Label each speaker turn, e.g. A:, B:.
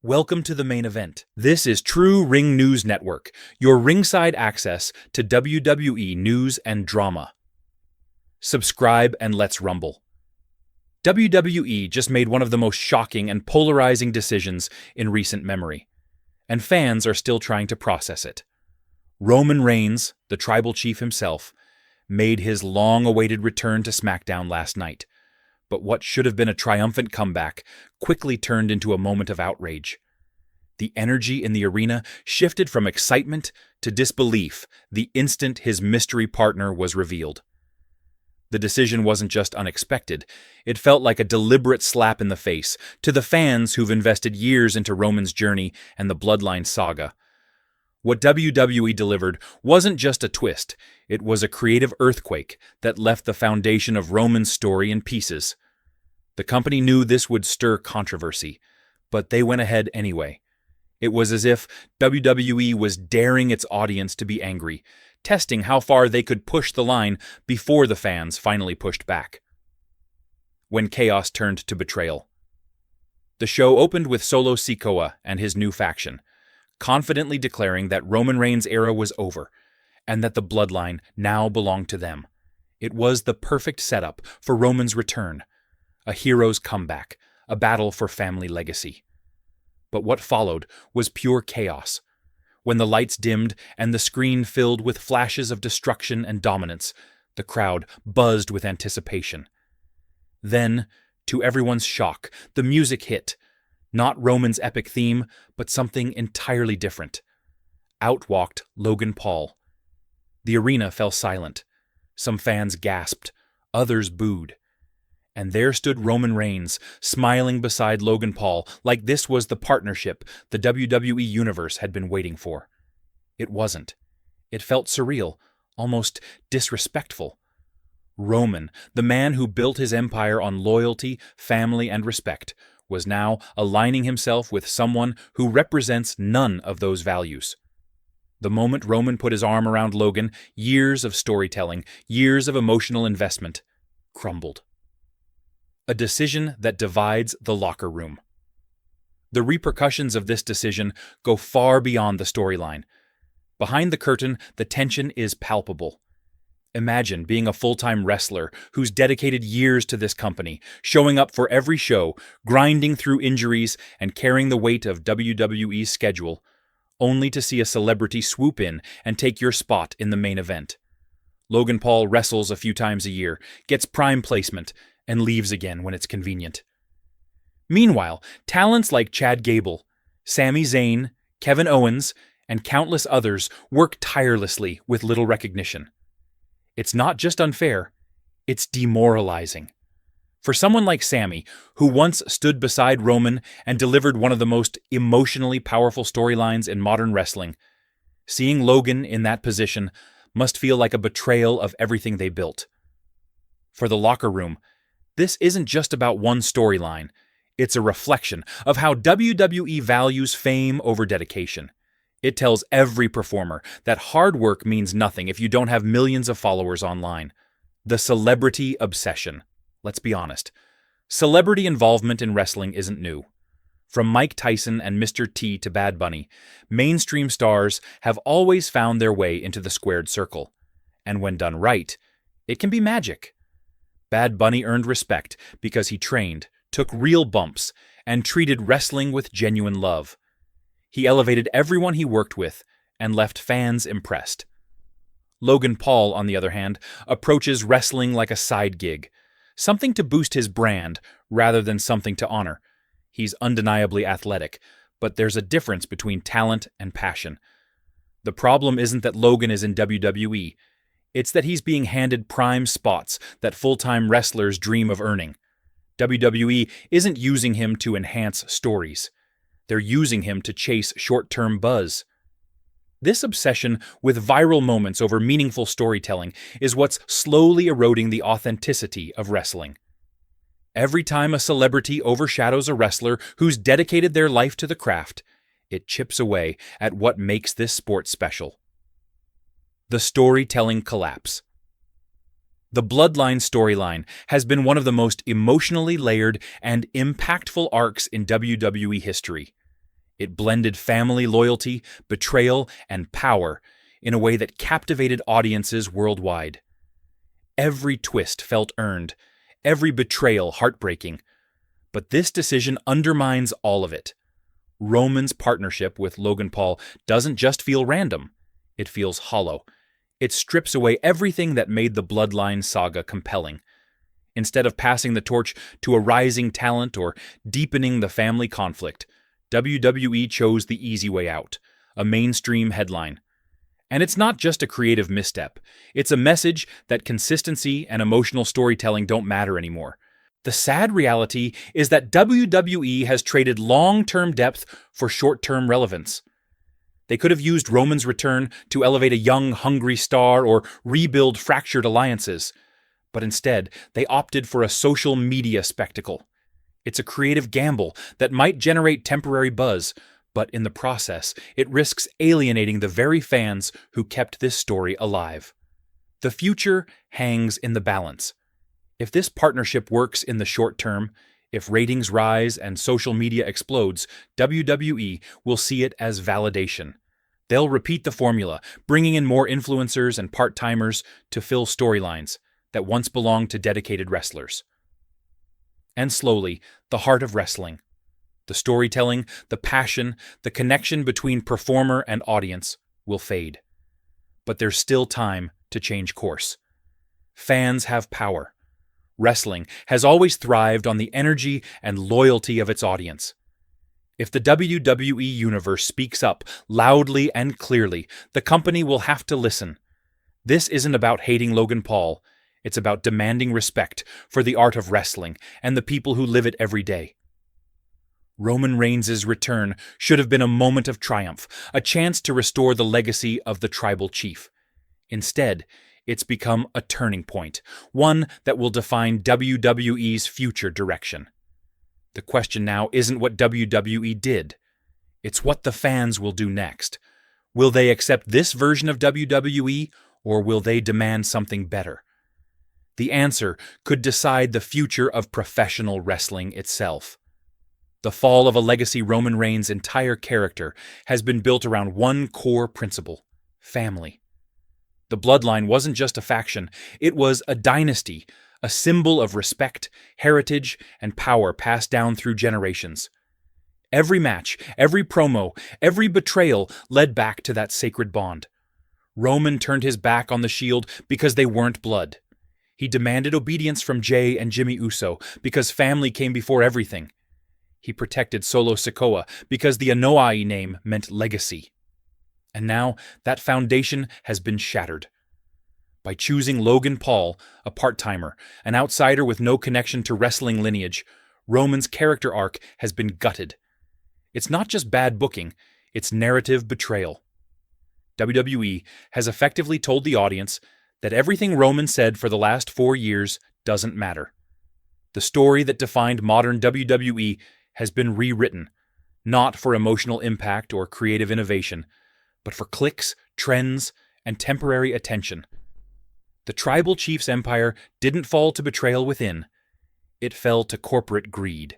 A: Welcome to the main event. This is True Ring News Network, your ringside access to WWE news and drama. Subscribe and let's rumble. WWE just made one of the most shocking and polarizing decisions in recent memory, and fans are still trying to process it. Roman Reigns, the tribal chief himself, made his long-awaited return to SmackDown last night. But what should have been a triumphant comeback quickly turned into a moment of outrage. The energy in the arena shifted from excitement to disbelief the instant his mystery partner was revealed. The decision wasn't just unexpected, it felt like a deliberate slap in the face to the fans who've invested years into Roman's journey and the Bloodline saga. What WWE delivered wasn't just a twist, it was a creative earthquake that left the foundation of Roman's story in pieces. The company knew this would stir controversy, but they went ahead anyway. It was as if WWE was daring its audience to be angry, testing how far they could push the line before the fans finally pushed back. When chaos turned to betrayal. The show opened with Solo Sikoa and his new faction, confidently declaring that Roman Reigns' era was over, and that the Bloodline now belonged to them. It was the perfect setup for Roman's return, a hero's comeback, a battle for family legacy. But what followed was pure chaos. When the lights dimmed and the screen filled with flashes of destruction and dominance, the crowd buzzed with anticipation. Then, to everyone's shock, the music hit. Not Roman's epic theme, but something entirely different. Out walked Logan Paul. The arena fell silent. Some fans gasped, others booed. And there stood Roman Reigns, smiling beside Logan Paul like this was the partnership the WWE Universe had been waiting for. It wasn't. It felt surreal, almost disrespectful. Roman, the man who built his empire on loyalty, family, and respect, was now aligning himself with someone who represents none of those values. The moment Roman put his arm around Logan, years of storytelling, years of emotional investment, crumbled. A decision that divides the locker room. The repercussions of this decision go far beyond the storyline. Behind the curtain, the tension is palpable. Imagine being a full-time wrestler who's dedicated years to this company, showing up for every show, grinding through injuries, and carrying the weight of WWE's schedule, only to see a celebrity swoop in and take your spot in the main event. Logan Paul wrestles a few times a year, gets prime placement, and leaves again when it's convenient. Meanwhile, talents like Chad Gable, Sami Zayn, Kevin Owens, and countless others work tirelessly with little recognition. It's not just unfair, it's demoralizing. For someone like Sami, who once stood beside Roman and delivered one of the most emotionally powerful storylines in modern wrestling, seeing Logan in that position must feel like a betrayal of everything they built. For the locker room, this isn't just about one storyline, it's a reflection of how WWE values fame over dedication. It tells every performer that hard work means nothing if you don't have millions of followers online. The celebrity obsession. Let's be honest. Celebrity involvement in wrestling isn't new. From Mike Tyson and Mr. T to Bad Bunny, mainstream stars have always found their way into the squared circle. And when done right, it can be magic. Bad Bunny earned respect because he trained, took real bumps, and treated wrestling with genuine love. He elevated everyone he worked with and left fans impressed. Logan Paul, on the other hand, approaches wrestling like a side gig, something to boost his brand rather than something to honor. He's undeniably athletic, but there's a difference between talent and passion. The problem isn't that Logan is in WWE, it's that he's being handed prime spots that full-time wrestlers dream of earning. WWE isn't using him to enhance stories. They're using him to chase short-term buzz. This obsession with viral moments over meaningful storytelling is what's slowly eroding the authenticity of wrestling. Every time a celebrity overshadows a wrestler who's dedicated their life to the craft, it chips away at what makes this sport special. The storytelling collapse. The Bloodline storyline has been one of the most emotionally layered and impactful arcs in WWE history. It blended family loyalty, betrayal, and power in a way that captivated audiences worldwide. Every twist felt earned, every betrayal heartbreaking. But this decision undermines all of it. Roman's partnership with Logan Paul doesn't just feel random, it feels hollow. It strips away everything that made the Bloodline saga compelling. Instead of passing the torch to a rising talent or deepening the family conflict, WWE chose the easy way out, a mainstream headline. And it's not just a creative misstep. It's a message that consistency and emotional storytelling don't matter anymore. The sad reality is that WWE has traded long-term depth for short-term relevance. They could have used Roman's return to elevate a young, hungry star or rebuild fractured alliances. But instead, they opted for a social media spectacle. It's a creative gamble that might generate temporary buzz, but in the process, it risks alienating the very fans who kept this story alive. The future hangs in the balance. If this partnership works in the short term, if ratings rise and social media explodes, WWE will see it as validation. They'll repeat the formula, bringing in more influencers and part-timers to fill storylines that once belonged to dedicated wrestlers. And slowly, the heart of wrestling, the storytelling, the passion, the connection between performer and audience will fade. But there's still time to change course. Fans have power. Wrestling has always thrived on the energy and loyalty of its audience. If the WWE Universe speaks up loudly and clearly, the company will have to listen. This isn't about hating Logan Paul. It's about demanding respect for the art of wrestling and the people who live it every day. Roman Reigns' return should have been a moment of triumph, a chance to restore the legacy of the tribal chief. Instead, it's become a turning point, one that will define WWE's future direction. The question now isn't what WWE did. It's what the fans will do next. Will they accept this version of WWE, or will they demand something better? The answer could decide the future of professional wrestling itself. The fall of a legacy Roman Reigns' entire character has been built around one core principle: family. The Bloodline wasn't just a faction, it was a dynasty, a symbol of respect, heritage, and power passed down through generations. Every match, every promo, every betrayal led back to that sacred bond. Roman turned his back on the Shield because they weren't blood. He demanded obedience from Jey and Jimmy Uso because family came before everything. He protected Solo Sikoa because the Anoa'i name meant legacy. And now that foundation has been shattered. By choosing Logan Paul, a part-timer, an outsider with no connection to wrestling lineage, Roman's character arc has been gutted. It's not just bad booking, it's narrative betrayal. WWE has effectively told the audience that everything Roman said for the last 4 years doesn't matter. The story that defined modern WWE has been rewritten, not for emotional impact or creative innovation, but for clicks, trends, and temporary attention. The tribal chief's empire didn't fall to betrayal within. It fell to corporate greed.